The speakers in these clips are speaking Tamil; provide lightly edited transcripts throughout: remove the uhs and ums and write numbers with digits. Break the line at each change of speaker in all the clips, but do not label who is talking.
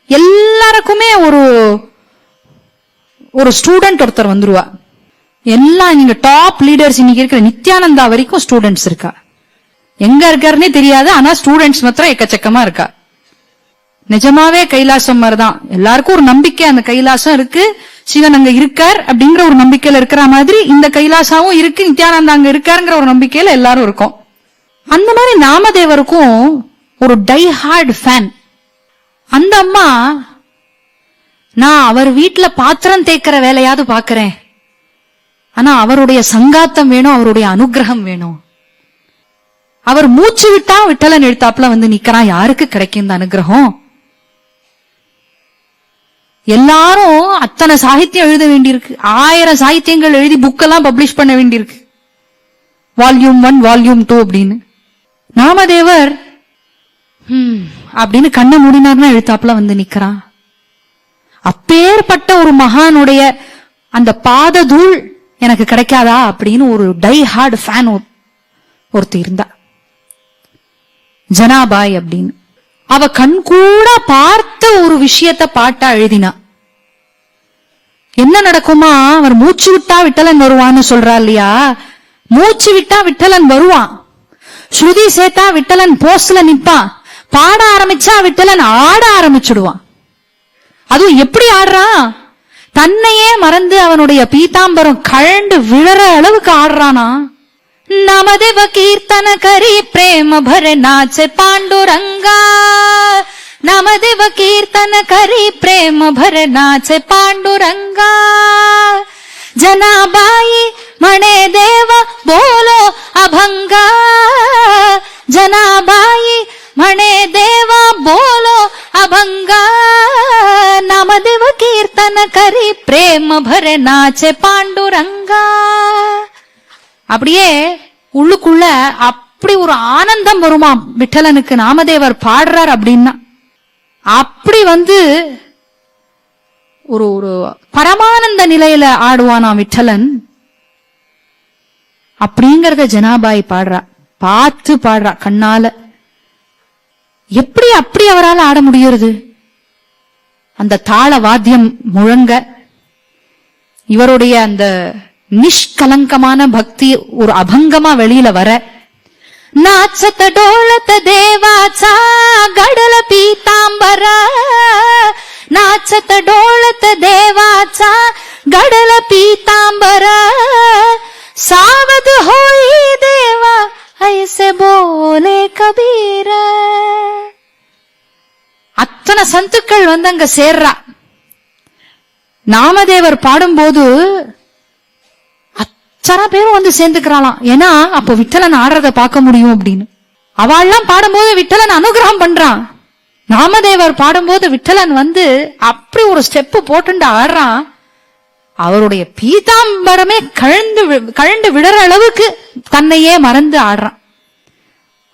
எல்லாருக்குமே ஒரு ஒரு ஸ்டூடெண்ட் ஒருத்தர் வந்துருவா. எல்லாம் நீங்க டாப் லீடர்ஸ் இன்னைக்கு இருக்கிற நித்யானந்தா வரைக்கும் ஸ்டூடெண்ட்ஸ் இருக்கா. எங்க இருக்காருன்னே தெரியாது, ஆனா ஸ்டூடெண்ட்ஸ் மாத்திரம் எக்கச்சக்கமா இருக்கா. நிஜமாவே கைலாசம் மாதிரிதான் எல்லாருக்கும் ஒரு நம்பிக்கை, அந்த கைலாசம் இருக்கு, சிவன் அங்க இருக்கார் அப்படிங்கிற ஒரு நம்பிக்கையில இருக்கிற மாதிரி இந்த கைலாசாவும் இருக்கு, நித்யானந்தா அங்க இருக்காருங்கிற ஒரு நம்பிக்கையில எல்லாரும் இருக்கும். அந்த மாதிரி நாமதேவருக்கும் ஒரு டை ஹார்ட் ஃபேன். அந்த அம்மா, நான் அவர் வீட்டுல பாத்திரம் தேய்க்கிற வேலையாவது பாக்குறேன், ஆனா அவருடைய சங்காத்தம் வேணும், அவருடைய அனுகிரகம் வேணும். அவர் மூச்சு விட்டா விட்டலன் எழுத்தாப்புல வந்து நிக்கிறான். யாருக்கு கிடைக்கும் இந்த அனுகிரகம்? எல்லாரும் அத்தனை சாகித்யம் எழுத வேண்டியிருக்கு, 1000 சாகித்யங்கள் எழுதி புக்கெல்லாம் பப்ளிஷ் பண்ண வேண்டியிருக்கு, வால்யூம் 1 வால்யூம் 2 அப்படின்னு. நாமதேவர் அப்படின்னு கண்ணை மூடினார்னா எழுத்தாப்புல வந்து நிக்கிறான். அப்பேற்பட்ட ஒரு மகானுடைய அந்த பாத தூள் எனக்கு கிடைக்காதா அப்படின்னு ஒரு டை ஹார்ட் ஃபேன் ஒருத்தி இருந்தா, ஜனாபாய் அப்படின்னு. அவ கண் கூட பார்த்த ஒரு விஷயத்த பாட்டா எழுதினா. என்ன நடக்குமா, அவர் மூச்சு விட்டா விட்டலன் வருவான்னு சொல்றா இல்லையா, மூச்சு விட்டா விட்டலன் வருவான், ஸ்ருதி சேர்த்தா விட்டலன் போஸ்ட்ல நிப்பான், பாட ஆரம்பிச்சா விட்டலன் ஆட ஆரம்பிச்சுடுவான். அதுவும் எப்படி ஆடுறான், தன்னையே மறந்து அவனுடைய பீதாம்பரம் கழண்டு விழற அளவுக்கு ஆடுறானா. நாமதேவ கீர்த்தன கரி பிரேம பர நாச்ச பாண்டுரங்கா, நாமதேவ கீர்த்தன கரி பிரேம பர நாச்ச பாண்டுரங்கா, ஜனாபாಯಿ மணே தேவ போலோ அபங்கா, ஜனாபாಯಿ மணே தேவ போலோ அபங்கா, நாமதேவ கீர்த்தன கரி பிரேம பர நாச்ச பாண்டுரங்கா. அப்படியே உள்ளுக்குள்ள அப்படி ஒரு ஆனந்தம் வருமா விட்டலனுக்கு, நாமதேவர் பாடுறார் அப்படின்னா. அப்படி வந்து ஒரு ஒரு பரமானந்த நிலையில ஆடுவானா விட்டலன். அப்படிங்கறத ஜனாபாய் பாடுறா, பார்த்து பாடுறா கண்ணால. எப்படி அப்படி அவரால் ஆட முடியுறது? அந்த தாள வாத்தியம் முழங்க, இவருடைய அந்த நிஷ்கலங்கமான பக்தி ஒரு அபங்கமா வெளியில வர, நாச்சத டோளத தேவாச்சா கடல பீதாம்பர, நாச்சத டோளத தேவாச்சா கடல பீதாம்பர, சாவத் ஹோயி தேவா ஐசே போலே கபீர. அத்தனை சந்துக்கள் வந்து அங்க சேர்றா. நாமதேவர் பாடும்போது அத்தனை பேரும் வந்து சேர்ந்துக்கிறாளாம். ஏன்னா அப்ப விட்டலன் ஆடுறத பார்க்க முடியும் அப்படின்னு. அவள்லாம் பாடும்போது விட்டலன் அனுகிரகம் பண்றான். நாமதேவர் பாடும்போது விட்டலன் வந்து அப்படி ஒரு ஸ்டெப் போட்டு ஆடுறான். அவருடைய பீதாம்பரமே கழண்டு விடுற அளவுக்கு தன்னையே மறந்து ஆடுறான்.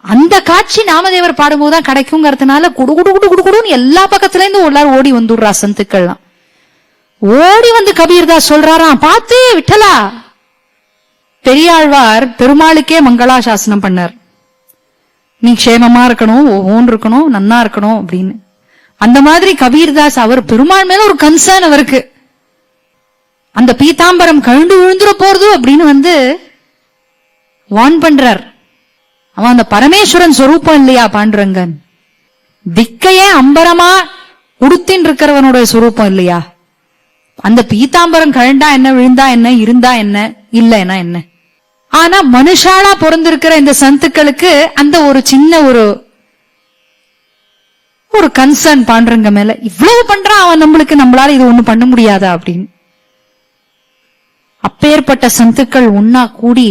அந்த காட்சி நாமதேவர் பாடும்போதுதான் கிடைக்குங்கிறதுனால குடு குடு குடு குடு குடுன்னு எல்லா பக்கத்துல இருந்து எல்லாரும் ஓடி வந்துடுறா. சந்துக்கள்லாம் ஓடி வந்து கபீர்தாஸ் சொல்றாராம், பார்த்து விட்டலா. பெரியாழ்வார் பெருமாளுக்கே மங்களாசாசனம் பண்ணார், நீ க்ஷேமமா இருக்கணும், ஓன் இருக்கணும், நன்னா இருக்கணும் அப்படின்னு. அந்த மாதிரி கபீர்தாஸ் அவர் பெருமாள் மேல ஒரு கன்சர்ன் அவருக்கு, அந்த பீதாம்பரம் கழுண்டு விழுந்துட போறது அப்படின்னு வந்து வான் பண்றார். அவன் அந்த பரமேஸ்வரன் சொரூபம் இல்லையா பாண்டுரங்கன், திக்கையே அம்பரமா உடுத்தின் இருக்கிறவனுடைய சொரூபம் இல்லையா. அந்த பீதாம்பரம் கழண்டா என்ன, விழுந்தா என்ன, இருந்தா என்ன, இல்லைன்னா என்ன. ஆனா மனுஷாலா பிறந்திருக்கிற இந்த சந்துக்களுக்கு அந்த ஒரு சின்ன ஒரு கன்சர்ன் பாண்டுரங்க மேல. இவ்வளவு பண்றான் அவன், நம்மளால இது ஒண்ணு பண்ண முடியாதா அப்படின்னு. அப்பேற்பட்ட சந்துக்கள் ஒன்னா கூடி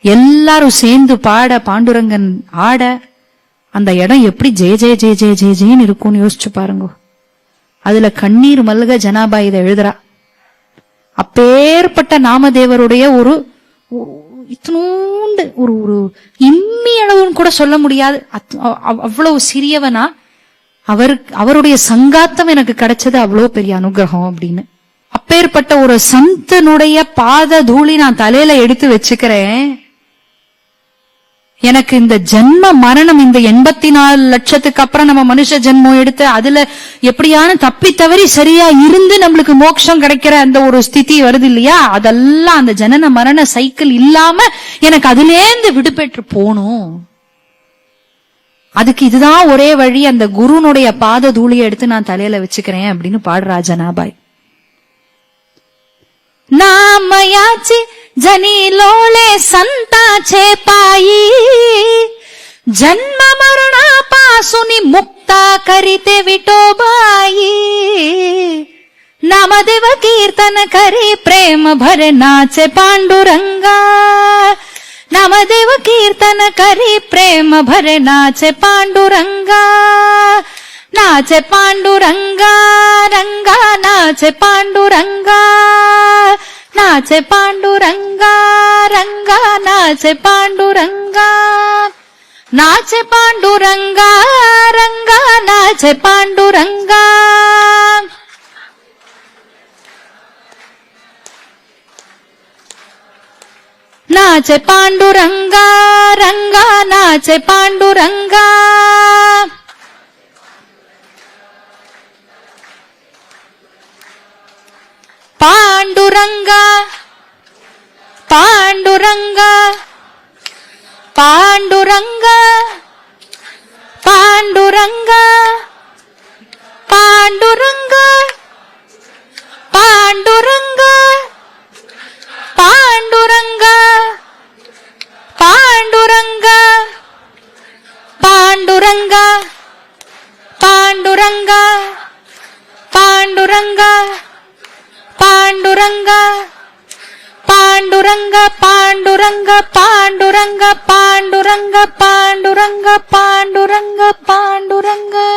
எல்லாரும் சேர்ந்து பாட, பாண்டுரங்கன் ஆட, அந்த இடம் எப்படி ஜெய ஜெய ஜெய ஜெய ஜெய ஜெயன்னு இருக்கும்னு யோசிச்சு பாருங்க. அதுல கண்ணீர் மல்க ஜனாபாய் இதை எழுதுறா. அப்பேற்பட்ட நாமதேவருடைய ஒரு இத்தனூண்டு ஒரு இம்மி அளவுன்னு கூட சொல்ல முடியாது, அவ்வளவு சிறியவனா அவருடைய சங்காத்தம் எனக்கு கிடைச்சது அவ்வளவு பெரிய அனுகிரகம் அப்படின்னு. அப்பேற்பட்ட ஒரு சந்தனுடைய பாத தூளி நான் தலையில எடுத்து வச்சுக்கிறேன். எனக்கு இந்த ஜென்ம மரணம், இந்த 84 லட்சத்துக்கு அப்புறம் நம்ம மனுஷ ஜென்மம் எடுத்து அதுல எப்படியான தப்பி தவறி சரியா இருந்து நம்மளுக்கு மோட்சம் கிடைக்கிற அந்த ஒரு ஸ்திதி வருது இல்லையா, அதெல்லாம் அந்த ஜனன மரண சைக்கிள் இல்லாம எனக்கு அதுலேந்து விடுபெற்று போகணும். அதுக்கு இதுதான் ஒரே வழி, அந்த குருனுடைய பாத தூளியை எடுத்து நான் தலையில வச்சுக்கிறேன் அப்படின்னு பாடுறா ஜனாபாய். नामयाची जनी लोळे संताचे पायी, जन्म मरणापासून मुक्ता करीते विठोबाई. नामदेव कीर्तन करी प्रेम भरे नाचे पांडुरंगा, नामदेव कीर्तन करी प्रेम भरे नाचे पांडुरंगा. नाचे पांडुरंगा रंगा, नाचे पांडुरंगा, नाचे पांडुरंगा रंगा, नाचे पांडुरंगा. नाचे पांडुरंगा रंगा, नाचे पांडुरंगा. नाचे पांडुरंगा रंगा, नाचे पांडुरंगा. पांडुरंगा पांडुरंगा पांडुरंगा पांडुरंगा पांडुरंगा पांडुरंगा पांडुरंगा पांडुरंगा पांडुरंगा पांडुरंगा पांडुरंगा पांडुरंगा पांडुरंगा पांडुरंगा पांडुरंगा पांडुरंगा पांडुरंगा पांडुरंगा पांडुरंगा.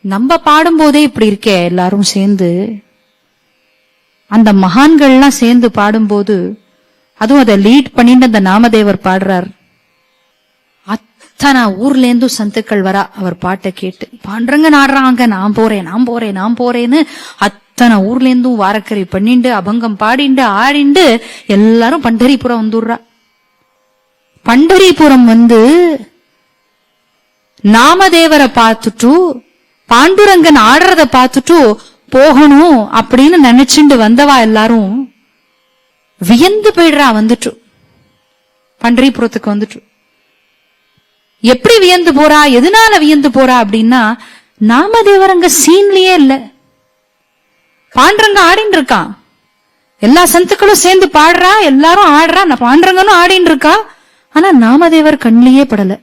நம்ம பாடும்போதே இப்படி இருக்கே, எல்லாரும் சேர்ந்து அந்த மகான்கள்லாம் சேர்ந்து பாடும்போது, அதுவும் அதை லீட் பண்ணிட்டு அந்த நாமதேவர் பாடுறார். அத்தனை ஊர்ல இருந்தும் சந்துக்கள் வரா அவர் பாட்டை கேட்டு. பாண்டரங்க நாடுறாங்க, நான் போறேன் நான் போறேன் நான் போறேன்னு அத்தனை ஊர்ல இருந்தும் வாரக்கறி பண்ணிண்டு அபங்கம் பாடிண்டு ஆடிண்டு எல்லாரும் பண்டரிபுரம் வந்துடுறா. பண்டரிபுரம் வந்து நாமதேவரை பார்த்துட்டு பாண்டுரங்கன் ஆடுறத பார்த்துட்டு போகணும் அப்படின்னு நினைச்சுண்டு வந்தவா எல்லாரும் வியந்து போயிடுறா. வந்துட்டு பண்டரிபுரத்துக்கு வந்துட்டு எப்படி வியந்து போறா, எதனால வியந்து போறா அப்படின்னா, நாமதேவர் அங்க சீன்லயே இல்ல. பாண்டரங்க ஆடின்னு இருக்கான், எல்லா சந்துக்களும் சேர்ந்து பாடுறா, எல்லாரும் ஆடுறா, பாண்டரங்கனும் ஆடின்னு இருக்கா. ஆனா நாமதேவர் கண்ணிலேயே படல.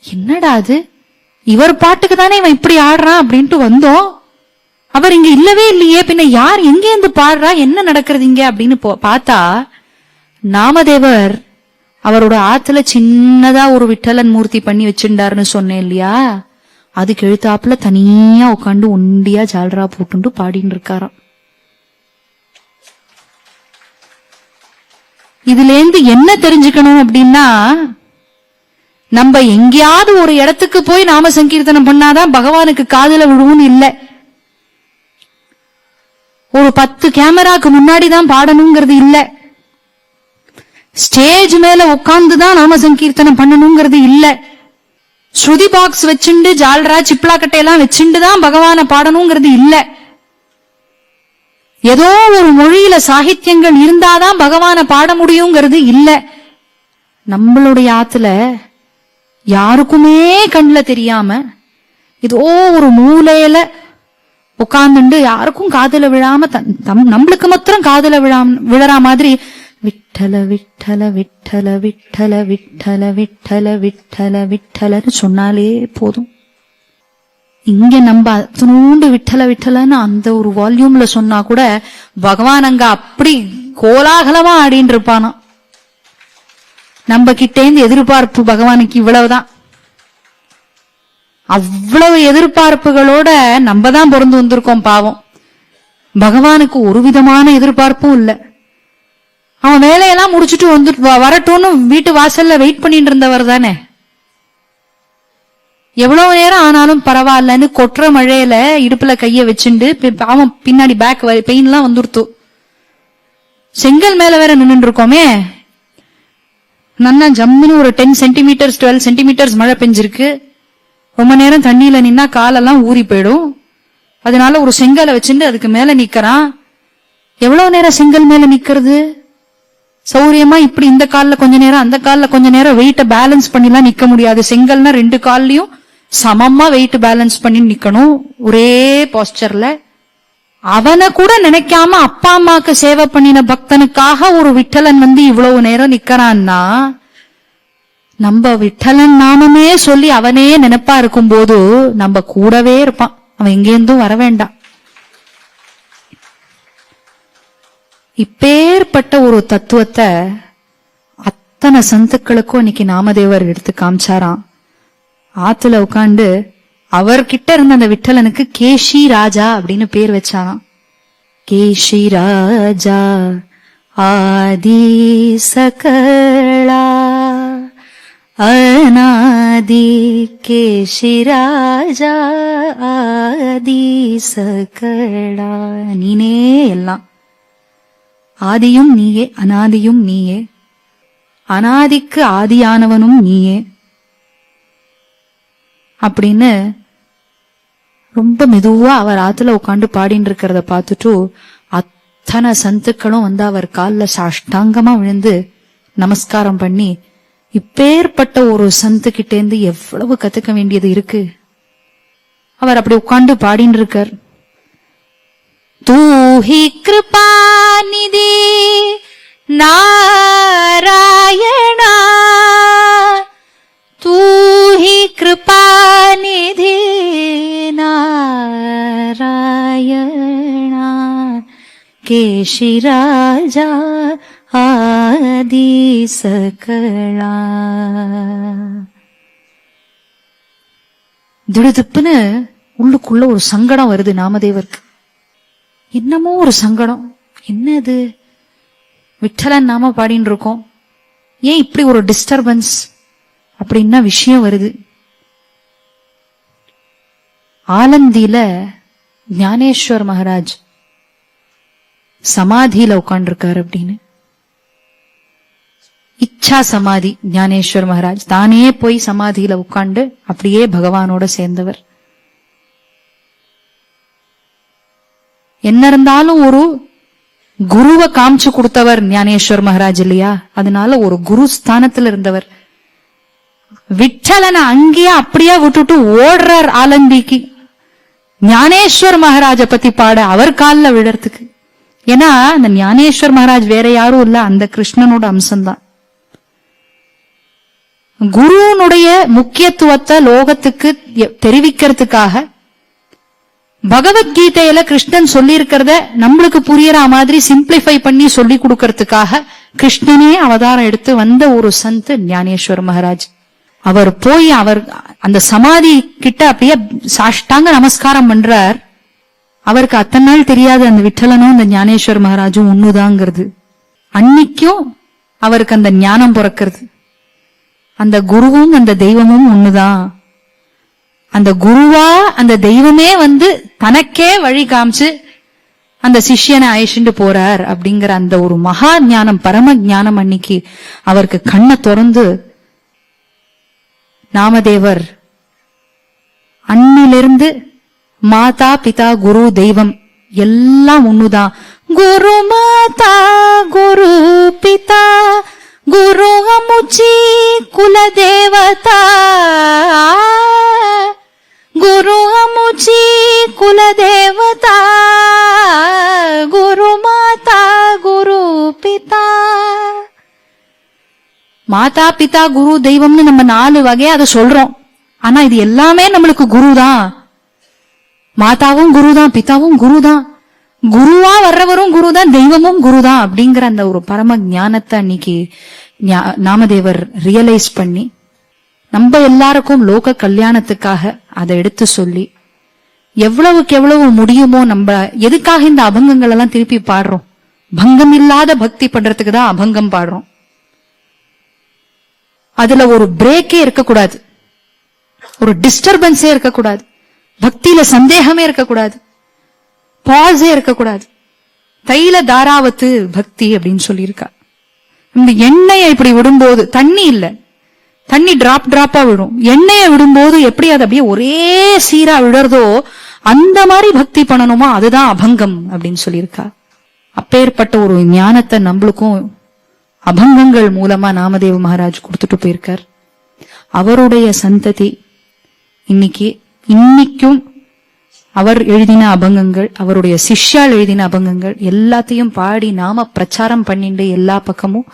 என்னடா அது, இவர் பாட்டுக்கு தானே இவன் இப்படி ஆடுறான் அப்படின்ட்டு வந்தோம், அவர் இங்க இல்லவே இல்லையே, பின்ன யார் எங்க இருந்து பாடுறா, என்ன நடக்கிறது இங்க அப்படின்னு பார்த்தா, நாமதேவர் அவரோட ஆத்துல சின்னதா ஒரு விட்டலன் மூர்த்தி பண்ணி வச்சிருந்தாருன்னு சொன்னேன் இல்லையா, அதுக்கு எழுத்தாப்புல தனியா உட்காந்து ஒண்டியா ஜால்ரா போட்டு பாடின்னு இருக்காராம். இதுல இருந்து என்ன தெரிஞ்சுக்கணும் அப்படின்னா, நம்ம எங்கேயாவது ஒரு இடத்துக்கு போய் நாம சங்கீர்த்தனம் பண்ணாதான் பகவானுக்கு காதுல விழுவும் இல்ல. ஒரு 10 கேமராக்கு முன்னாடிதான் பாடணுங்கிறது இல்ல, ஸ்டேஜ் மேல உட்கார்ந்துதான் நாம சங்கீர்த்தனம் பண்ணணுங்கிறது இல்ல, ஸ்ருதி பாக்ஸ் வச்சுண்டு ஜால்ரா சிப்லா கட்டையெல்லாம் வச்சுண்டுதான் பகவான பாடணுங்கிறது இல்ல. ஏதோ ஒரு மொழியில சாகித்யங்கள் இருந்தாதான் பகவான பாட முடியுங்கிறது இல்ல. நம்மளுடைய ஆத்துல யாருக்குமே கண்ணுல தெரியாம ஏதோ ஒரு மூலையில உட்கார்ந்துண்டு யாருக்கும் காதுல விழாம நம்மளுக்கு மாத்திரம் காதுல விழற மாதிரி விட்டல விட்டல விட்டல விட்டல விட்டல விட்டல விட்டல விட்டலன்னு சொன்னாலே போதும். இங்க நம்ம அத்தனூண்டு விட்டல விட்டலன்னு அந்த ஒரு வால்யூம்ல சொன்னா கூட பகவான் அங்க அப்படி கோலாகலமா ஆடின்னு இருப்பானா. நம்ம கிட்டே இருந்து எதிர்பார்ப்பு பகவானுக்கு இவ்வளவுதான். அவ்வளவு எதிர்பார்ப்புகளோட நம்ம தான் பிறந்து வந்திருக்கோம் பாவம். பகவானுக்கு ஒரு விதமான எதிர்பார்ப்பும் இல்ல. அவன் வேலையெல்லாம் முடிச்சுட்டு வந்து வரட்டும்னு வீட்டு வாசல்ல வெயிட் பண்ணிட்டு இருந்தவர் தானே. எவ்வளவு நேரம் ஆனாலும் பரவாயில்லன்னு கொற்ற மழையில இடுப்புல கைய வச்சுண்டு பாவம் பின்னாடி பேக் பெயின் எல்லாம் வந்துருத்து. செங்கல் மேல வேற நின்று இருக்கோமே, நல்லா ஜம்முன்னு ஒரு 10 சென்டிமீட்டர்ஸ் 12 சென்டிமீட்டர்ஸ் மழை பெஞ்சிருக்கு. ரொம்ப நேரம் தண்ணியில நின்னா காலெல்லாம் ஊறி போயிடும். அதனால ஒரு செங்கலை வச்சுட்டு அதுக்கு மேல நிக்கிறான். எவ்வளவு நேரம் செங்கல் மேல நிக்கிறது? சௌரியமா இப்படி இந்த கால்ல கொஞ்ச நேரம் அந்த கால்ல கொஞ்ச நேரம் வெயிட்ட பேலன்ஸ் பண்ணிலாம் நிக்க முடியாது. செங்கல்னா 2 கால்லயும் சமமா வெயிட் பேலன்ஸ் பண்ணி நிக்கணும் ஒரே போஸ்டர்ல. அவனை கூட நினைக்காம அப்பா அம்மாக்கு சேவை பண்ணின பக்தனுக்காக ஒரு விட்டலன் இவ்வளவு நேரம் நிக்கிறான்னா, நம்ம விட்டலன் நாமமே சொல்லி அவனே நினைப்பா இருக்கும் போது நம்ம கூடவே இருப்பான். அவன் எங்கேருந்தும் வர வேண்டாம். இப்பேற்பட்ட ஒரு தத்துவத்தை அத்தனை சந்துக்களுக்கும் இன்னைக்கு நாமதேவர் எடுத்து காமிச்சாராம். ஆத்துல உட்காண்டு அவர்கிட்ட இருந்த அந்த விட்டலனுக்கு கேஷி ராஜா அப்படின்னு பேர் வச்சாராம். கேஷி ராஜா ஆதி சகலா அநாதி கேஷி ராஜா ஆதி சகலா. நீனே எல்லாம், ஆதியும் நீயே அநாதியும் நீயே, அநாதிக்கு ஆதியானவனும் நீயே அப்படின்னு ரொம்ப மெதுவா அவர் ஆத்துல உட்காந்து பாடின்னு இருக்கிறத பார்த்துட்டு அத்தனை சந்துக்களும் அவர் கால்ல சாஷ்டாங்கமா விழுந்து நமஸ்காரம் பண்ணி, இப்பேற்பட்ட ஒரு சந்து கிட்டேந்து எவ்வளவு கத்துக்க வேண்டியது இருக்கு. அவர் அப்படி உட்காந்து பாடின்னு இருக்கார். தூஹி கிருபா நிதி நாராயணா, தூஹி கிருபா நிதி நாராயணா, கேஷி ராஜா ஆதி சகலா. திடுதிப்புன்னு உள்ளுக்குள்ள ஒரு சங்கடம் வருது நாமதேவருக்கு. என்னமோ ஒரு சங்கடம். என்னது, விட்டலன் நாம பாடின்னு இருக்கோம், ஏன் இப்படி ஒரு டிஸ்டர்பன்ஸ் அப்படின்னா விஷயம் வருது. ஆலந்தியில ஞானேஸ்வர் மகாராஜ் சமாதியில உட்காண்டிருக்காரு அப்படின்னு. இச்சா சமாதி. ஞானேஸ்வர் மகாராஜ் தானே போய் சமாதியில உட்கார்ந்து அப்படியே பகவானோட சேர்ந்தவர். என்ன இருந்தாலும் ஒரு குருவை காமிச்சு கொடுத்தவர் ஞானேஸ்வர் மகாராஜ் இல்லையா? அதனால ஒரு குரு ஸ்தானத்துல இருந்தவர். விட்டலனை அங்கேயே அப்படியே விட்டுட்டு ஓடுறார் ஆலந்திக்கு, ஞானேஸ்வர் மகாராஜ பத்தி பாட, அவர் காலில் விழறதுக்கு. ஏன்னா அந்த ஞானேஸ்வர் மகாராஜ் வேற யாரும் இல்ல, அந்த கிருஷ்ணனோட அம்சம்தான். குருனுடைய முக்கியத்துவத்தை லோகத்துக்கு தெரிவிக்கிறதுக்காக பகவத்கீதையில கிருஷ்ணன் சொல்லி இருக்கிறத நம்மளுக்கு புரியற மாதிரி சிம்பிளிஃபை பண்ணி சொல்லி கொடுக்கறதுக்காக கிருஷ்ணனே அவதாரம் எடுத்து வந்த ஒரு சந்த் ஞானேஸ்வர் மகாராஜ். அவர் போய் அவர் அந்த சமாதி கிட்ட அப்படியே சாஷ்டாங்க நமஸ்காரம் பண்றார். அவருக்கு அத்தனை நாள் தெரியாது அந்த விட்டலனும் அந்த ஞானேஸ்வர் மகாராஜும் ஒண்ணுதாங்கிறது. அன்னைக்கும் அவருக்கு அந்த ஞானம் பிறக்கிறது. அந்த குருவும் அந்த தெய்வமும் ஒண்ணுதான். அந்த குருவா அந்த தெய்வமே தனக்கே வழி காமிச்சு அந்த சிஷ்யனை அழிச்சுட்டு போறார் அப்படிங்கிற அந்த ஒரு மகா ஞானம், பரம ஞானம் அன்னைக்கு அவருக்கு கண்ணை திறந்து நாமதேவர் அன்னிலிருந்து மாதா பிதா குரு தெய்வம் எல்லாம் ஒண்ணுதான். குரு மாதா குரு பிதா குரு அமுச்சி குல தேவதா, குரு அமுச்சி குல தேவதா, குரு மாதா குரு பிதா. மாதா பிதா குரு தெய்வம்னு நம்ம 4 வகையா அதை சொல்றோம். ஆனா இது எல்லாமே நம்மளுக்கு குருதான். மாதாவும் குருதான், பிதாவும் குருதான், குருவா வர்றவரும் குருதான், தெய்வமும் குருதான் அப்படிங்கிற அந்த ஒரு பரம ஞானத்தை அன்னைக்கு நாமதேவர் ரியலைஸ் பண்ணி நம்ம எல்லாருக்கும் லோக கல்யாணத்துக்காக அதை எடுத்து சொல்லி எவ்வளவுக்கு எவ்வளவு முடியுமோ நம்ம எதுக்காக இந்த அபங்கங்கள் எல்லாம் திருப்பி பாடுறோம்? பங்கம் இல்லாத பக்தி பண்றதுக்கு தான் அபங்கம் பாடுறோம். அதுல ஒரு பிரேக்கே இருக்கக்கூடாது. ஒரு டிஸ்டர்பன்ஸே இருக்கக்கூடாது, பக்தியில சந்தேகமே இருக்கக்கூடாது, பாஸே இருக்கக்கூடாது. தைல தாராவத்து பக்தி அப்படின்னு சொல்லியிருக்கா. இந்த எண்ணெயை இப்படி விடும்போது, தண்ணி இல்ல, தண்ணி டிராப்பா விடும், எண்ணெயை விடும்போது எப்படி அது அப்படியே ஒரே சீரா விடுறதோ அந்த மாதிரி பக்தி பண்ணணுமா, அதுதான் அபங்கம் அப்படின்னு சொல்லியிருக்கா. அப்பேற்பட்ட ஒரு ஞானத்தை நம்மளுக்கும் அபங்கங்கள் மூலமா நாமதேவ மகாராஜ் கொடுத்துட்டு போயிருக்கார். அவருடைய சந்ததி இன்னைக்கும் அவர் எழுதின அபங்கங்கள், அவருடைய சிஷ்யால் எழுதின அபங்கங்கள் எல்லாத்தையும் பாடி நாம பிரச்சாரம் பண்ணிண்டு எல்லா பக்கமும்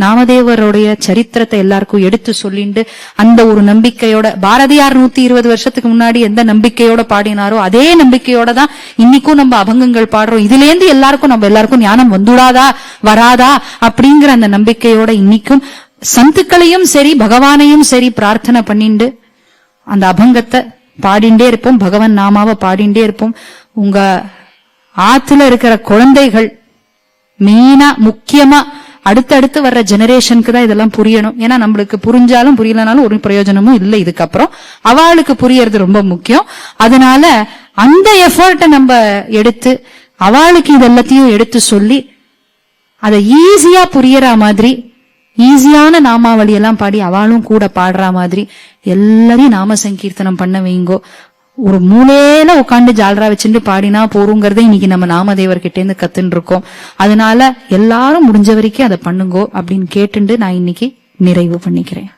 நாமதேவருடைய சரித்திரத்தை எல்லாருக்கும் எடுத்து சொல்லிண்டு அந்த ஒரு நம்பிக்கையோட, பாரதியார் 120 வருஷத்துக்கு முன்னாடி எந்த நம்பிக்கையோட பாடினாரோ அதே நம்பிக்கையோட தான் இன்னைக்கும் நம்ம அபங்கங்கள் பாடுறோம். இதுல இருந்து நம்ம எல்லாருக்கும் ஞானம் வந்துடாதா வராதா அப்படிங்கிற அந்த நம்பிக்கையோட இன்னைக்கும் சந்துக்களையும் சரி பகவானையும் சரி பிரார்த்தனை பண்ணிண்டு அந்த அபங்கத்தை பாடிண்டே இருப்போம், பகவான் நாமாவை பாடிண்டே இருப்போம். உங்க ஆத்துல இருக்கிற குழந்தைகள் மெயினா முக்கியமா அடுத்தடுத்து வர்ற ஜெனரேஷனுக்கு தான் இதெல்லாம் புரியணும். ஏன்னா நம்மளுக்கு புரிஞ்சாலும் புரியலனாலும் ஒரு பிரயோஜனமும் இல்லை. இதுக்கப்புறம் அவளுக்கு புரியறது ரொம்ப முக்கியம். அதனால அந்த எஃபர்ட்டை நம்ம எடுத்து அவளுக்கு இதெல்லாத்தையும் எடுத்து சொல்லி அதை ஈஸியா புரியற மாதிரி ஈஸியான நாமாவளி எல்லாம் பாடி அவளும் கூட பாடுற மாதிரி எல்லாரையும் நாம சங்கீர்த்தனம் பண்ண வைங்கோ. ஒரு மூலையில உட்காந்து ஜாலரா வச்சுட்டு பாடினா போறோங்கிறத இன்னைக்கு நம்ம நாமதேவர்கிட்ட இருந்து கத்துன்னு இருக்கோம். அதனால எல்லாரும் முடிஞ்ச வரைக்கும் அதை பண்ணுங்கோ அப்படின்னு கேட்டுண்டு நான் இன்னைக்கு நிறைவு பண்ணிக்கிறேன்.